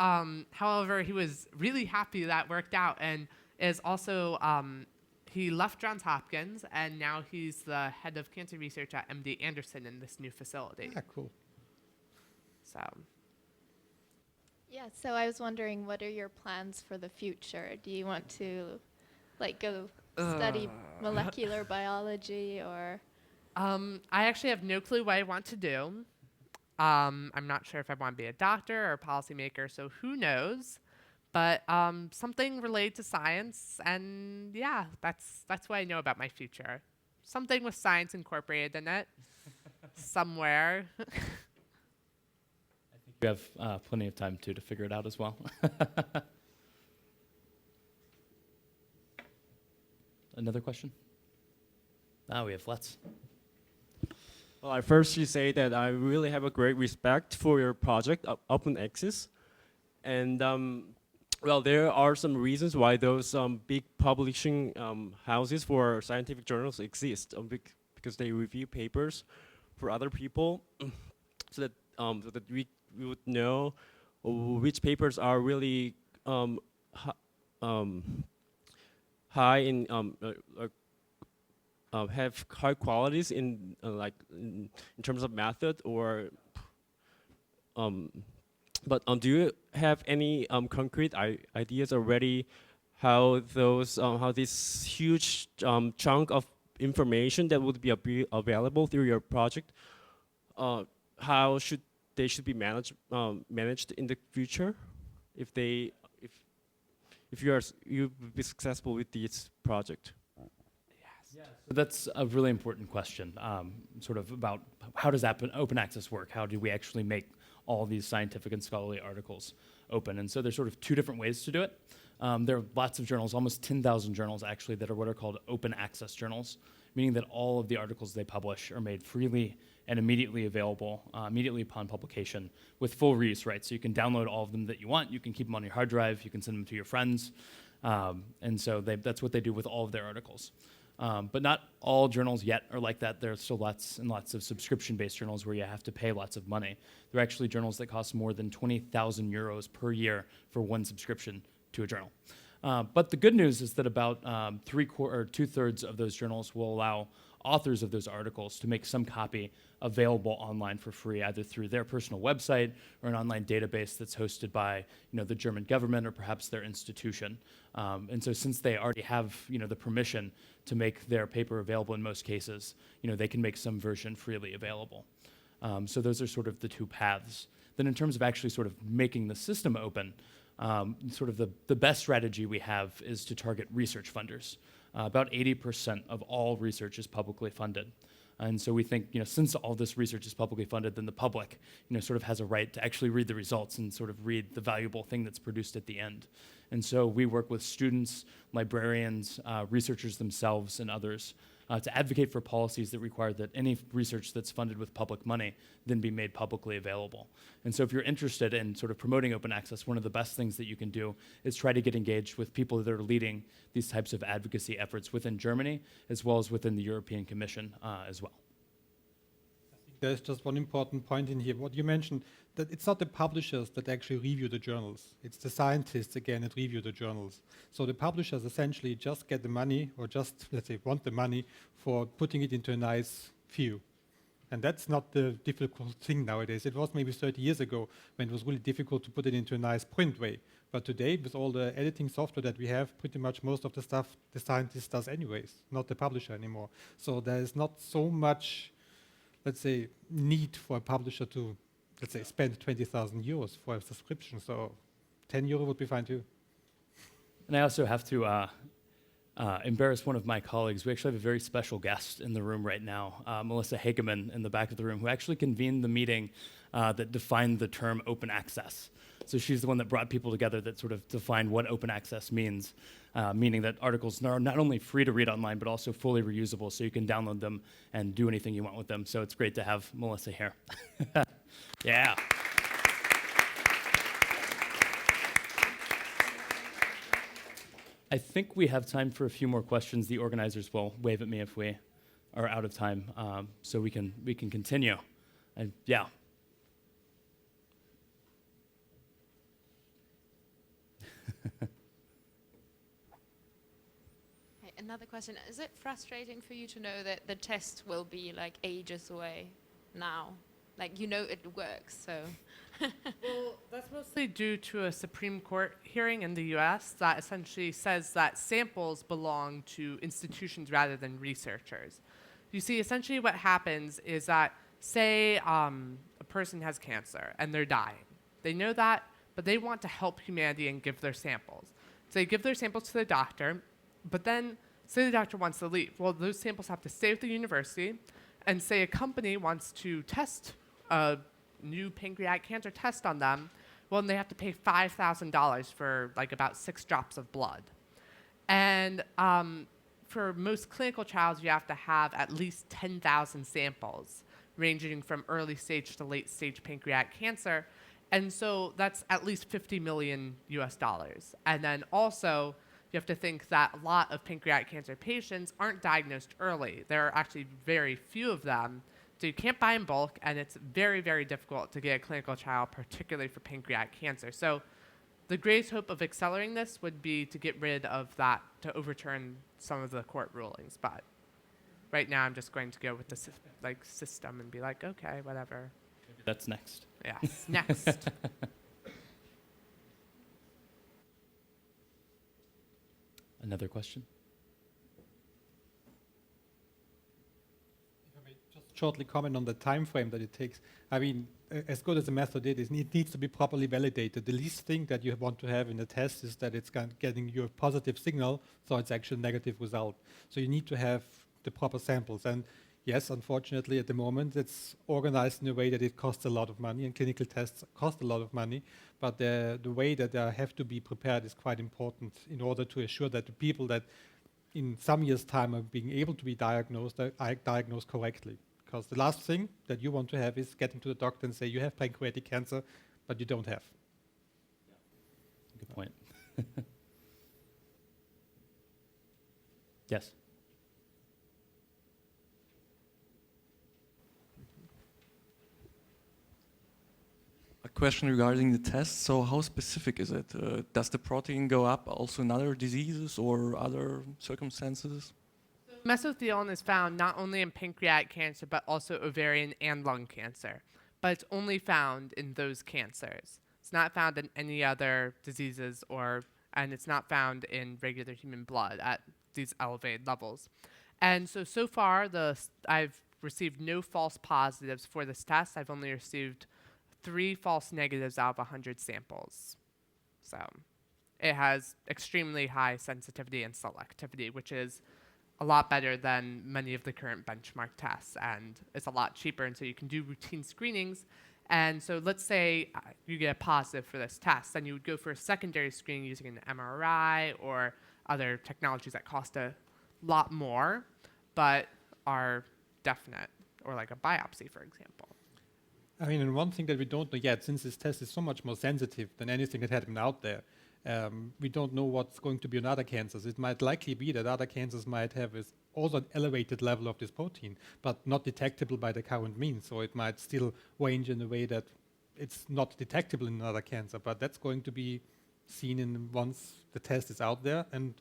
however, he was really happy that worked out, and is also, he left Johns Hopkins, and now he's the head of cancer research at MD Anderson in this new facility. Ah, cool. So. Yeah, so I was wondering, what are your plans for the future? Do you want to go study molecular biology, or? I actually have no clue what I want to do. I'm not sure if I want to be a doctor or a policymaker, so who knows? But something related to science, and yeah, that's what I know about my future. Something with science incorporated in it, somewhere. We have plenty of time to figure it out as well. Another question? We have lots. Well, I first should say that I really have a great respect for your project, Open Access. And well, there are some reasons why those big publishing houses for scientific journals exist, because they review papers for other people, so that we would know which papers are really high in have high qualities in in terms of method, or but do you have any concrete ideas already how this huge chunk of information that would be available through your project, how they should be managed in the future, if you be successful with this project? Yeah, so that's a really important question, sort of about how does open access work? How do we actually make all these scientific and scholarly articles open? And so there's sort of two different ways to do it. There are lots of journals, almost 10,000 journals actually, that are what are called open access journals, meaning that all of the articles they publish are made freely and immediately available, immediately upon publication, with full reuse rights. So you can download all of them that you want, you can keep them on your hard drive, you can send them to your friends, and so that's what they do with all of their articles. But not all journals yet are like that. There are still lots and lots of subscription-based journals where you have to pay lots of money. There are actually journals that cost more than 20,000 euros per year for one subscription to a journal. But the good news is that about 2/3 of those journals will allow authors of those articles to make some copy available online for free, either through their personal website or an online database that's hosted by the German government or perhaps their institution. And so since they already have the permission to make their paper available in most cases, they can make some version freely available. So those are sort of the two paths. Then in terms of actually sort of making the system open, sort of the best strategy we have is to target research funders. About 80% of all research is publicly funded. And so we think, since all this research is publicly funded, then the public, sort of has a right to actually read the results and sort of read the valuable thing that's produced at the end. And so we work with students, librarians, researchers themselves, and others to advocate for policies that require that any research that's funded with public money then be made publicly available. And so if you're interested in sort of promoting open access, one of the best things that you can do is try to get engaged with people that are leading these types of advocacy efforts within Germany, as well as within the European Commission as well. There's just one important point in here. What you mentioned, that it's not the publishers that actually review the journals. It's the scientists, again, that review the journals. So the publishers essentially just get the money, or just, let's say, want the money for putting it into a nice view. And that's not the difficult thing nowadays. It was maybe 30 years ago when it was really difficult to put it into a nice print way. But today, with all the editing software that we have, pretty much most of the stuff the scientist does anyways, not the publisher anymore. So there is not so much, let's say, need for a publisher to, let's say, spend 20,000 euros for a subscription. So 10 euro would be fine too. And I also have to embarrass one of my colleagues. We actually have a very special guest in the room right now, Melissa Hageman in the back of the room, who actually convened the meeting that defined the term open access. So she's the one that brought people together that sort of defined what open access means, meaning that articles are not only free to read online, but also fully reusable, so you can download them and do anything you want with them. So it's great to have Melissa here. Yeah. I think we have time for a few more questions. The organizers will wave at me if we are out of time, so we can continue. And yeah. Another question. Is it frustrating for you to know that the test will be like ages away now? Like, it works, so. Well, that's mostly due to a Supreme Court hearing in the US that essentially says that samples belong to institutions rather than researchers. You see, essentially what happens is that, say a person has cancer and they're dying. They know that, but they want to help humanity and give their samples. So they give their samples to the doctor, but then say the doctor wants to leave. Well, those samples have to stay with the university, and say a company wants to test a new pancreatic cancer test on them, well, then they have to pay $5,000 for like about 6 drops of blood. And for most clinical trials, you have to have at least 10,000 samples, ranging from early stage to late stage pancreatic cancer. And so that's at least $50 million US. And then also, you have to think that a lot of pancreatic cancer patients aren't diagnosed early. There are actually very few of them. So you can't buy in bulk, and it's very, very difficult to get a clinical trial, particularly for pancreatic cancer. So the greatest hope of accelerating this would be to get rid of that, to overturn some of the court rulings. But right now, I'm just going to go with the system and be like, okay, whatever. Maybe that's next. Yes, next. Another question? If I may just shortly comment on the time frame that it takes. I mean, as good as the method is, it needs to be properly validated. The least thing that you want to have in a test is that it's getting you a positive signal, so it's actually a negative result. So you need to have the proper samples. And yes, unfortunately, at the moment, it's organized in a way that it costs a lot of money, and clinical tests cost a lot of money. But the way that they have to be prepared is quite important in order to assure that the people that in some years' time are being able to be diagnosed are diagnosed correctly. Because the last thing that you want to have is getting to the doctor and say, you have pancreatic cancer, but you don't have. Good point. Yes. A question regarding the test. So how specific is it? Does the protein go up also in other diseases or other circumstances? Mesothelioma is found not only in pancreatic cancer, but also ovarian and lung cancer. But it's only found in those cancers. It's not found in any other diseases, and it's not found in regular human blood at these elevated levels. And so far, I've received no false positives for this test. I've only received 3 false negatives out of 100 samples. So it has extremely high sensitivity and selectivity, which is a lot better than many of the current benchmark tests, and it's a lot cheaper, and so you can do routine screenings. And so let's say you get a positive for this test, then you would go for a secondary screening using an MRI or other technologies that cost a lot more, but are definite, or like a biopsy, for example. I mean, and one thing that we don't know yet, since this test is so much more sensitive than anything that had been out there, we don't know what's going to be on other cancers. It might likely be that other cancers might have also an elevated level of this protein, but not detectable by the current means. So it might still range in a way that it's not detectable in another cancer, but that's going to be seen once the test is out there and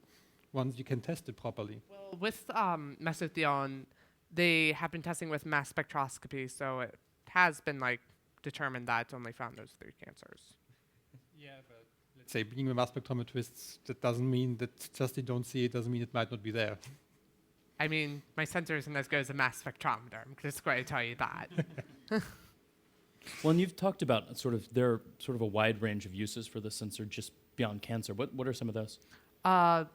once you can test it properly. Well, with mesothelioma, they have been testing with mass spectroscopy, so it has been determined that it's only found those 3 cancers. Yeah, but let's say being a mass spectrometrist, that doesn't mean that just you don't see it, doesn't mean it might not be there. I mean, my sensor isn't as good as a mass spectrometer. I'm just going to tell you that. Well, and you've talked about there are sort of a wide range of uses for the sensor just beyond cancer. What are some of those? I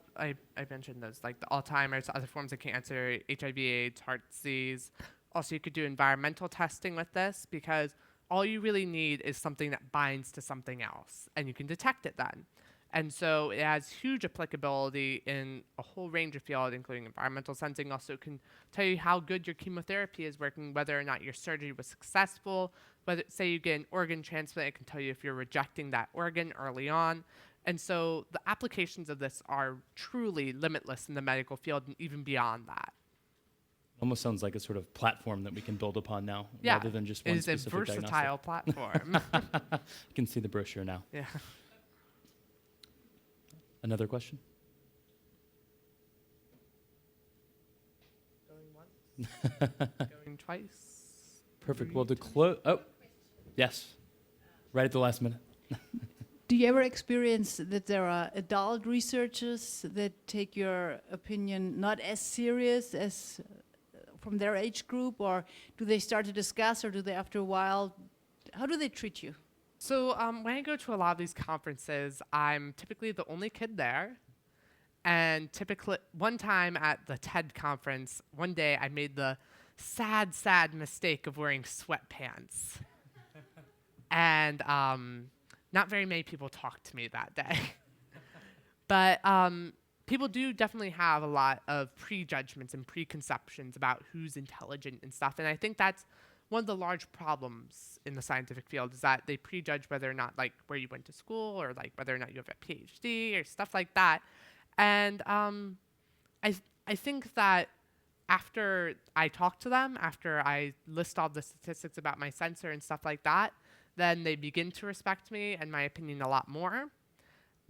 mentioned those, like the Alzheimer's, other forms of cancer, HIV/AIDS, heart disease. Also, you could do environmental testing with this, because all you really need is something that binds to something else, and you can detect it then. And so it has huge applicability in a whole range of fields, including environmental sensing. Also, it can tell you how good your chemotherapy is working, whether or not your surgery was successful. Whether, say you get an organ transplant, it can tell you if you're rejecting that organ early on. And so the applications of this are truly limitless in the medical field and even beyond that. Almost sounds like a sort of platform that we can build upon now, Yeah, rather than just one it is a specific versatile diagnostic. platform. You can see the brochure now. Yeah. Another question? Going once, going twice. Perfect. Well, to close, yes, right at the last minute. Do you ever experience that there are adult researchers that take your opinion not as serious as from their age group, or do they start to discuss, or do they after a while, how do they treat you? So when I go to a lot of these conferences, I'm typically the only kid there. And typically, one time at the TED conference, one day I made the sad mistake of wearing sweatpants. And not very many people talked to me that day. But people do definitely have a lot of prejudgments and preconceptions about who's intelligent and stuff. And I think that's one of the large problems in the scientific field, is that they prejudge whether or not, like, where you went to school, or like whether or not you have a PhD or stuff like that. And I think that after I talk to them, after I list all the statistics about my sensor and stuff like that, then they begin to respect me and my opinion a lot more.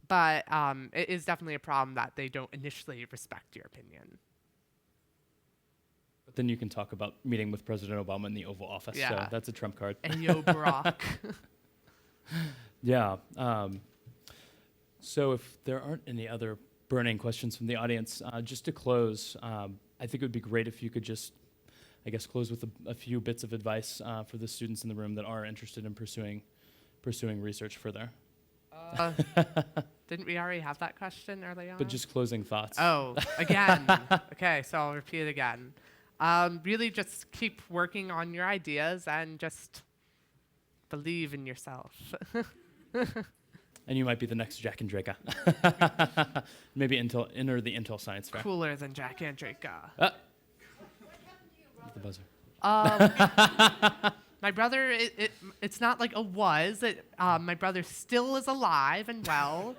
But it is definitely a problem that they don't initially respect your opinion. But then you can talk about meeting with President Obama in the Oval Office. Yeah. So that's a trump card. And yo, Barack. Yeah. So if there aren't any other burning questions from the audience, just to close, I think it would be great if you could just, I guess, close with a few bits of advice for the students in the room that are interested in pursuing research further. Didn't we already have that question early on? But just closing thoughts. Oh, again. Okay, so I'll repeat it again. Really just keep working on your ideas and just believe in yourself. And you might be the next Jack Andraka. Maybe enter the Intel Science Fair. Cooler than Jack Andraka. The buzzer. My brother, it's not like a was. My brother still is alive and well.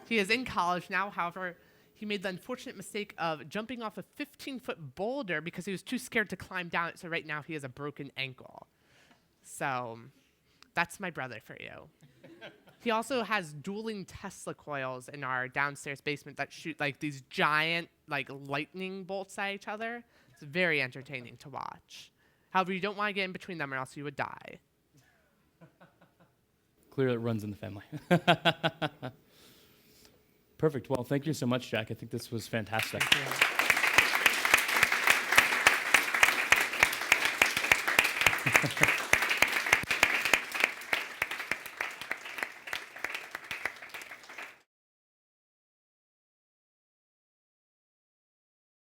He is in college now. However, he made the unfortunate mistake of jumping off a 15-foot boulder because he was too scared to climb down it. So right now he has a broken ankle. So That's my brother for you. He also has dueling Tesla coils in our downstairs basement that shoot like these giant like lightning bolts at each other. It's very entertaining to watch. However, you don't want to get in between them or else you would die. Clearly it runs in the family. Perfect. Well, thank you so much, Jack. I think this was fantastic. Thank you.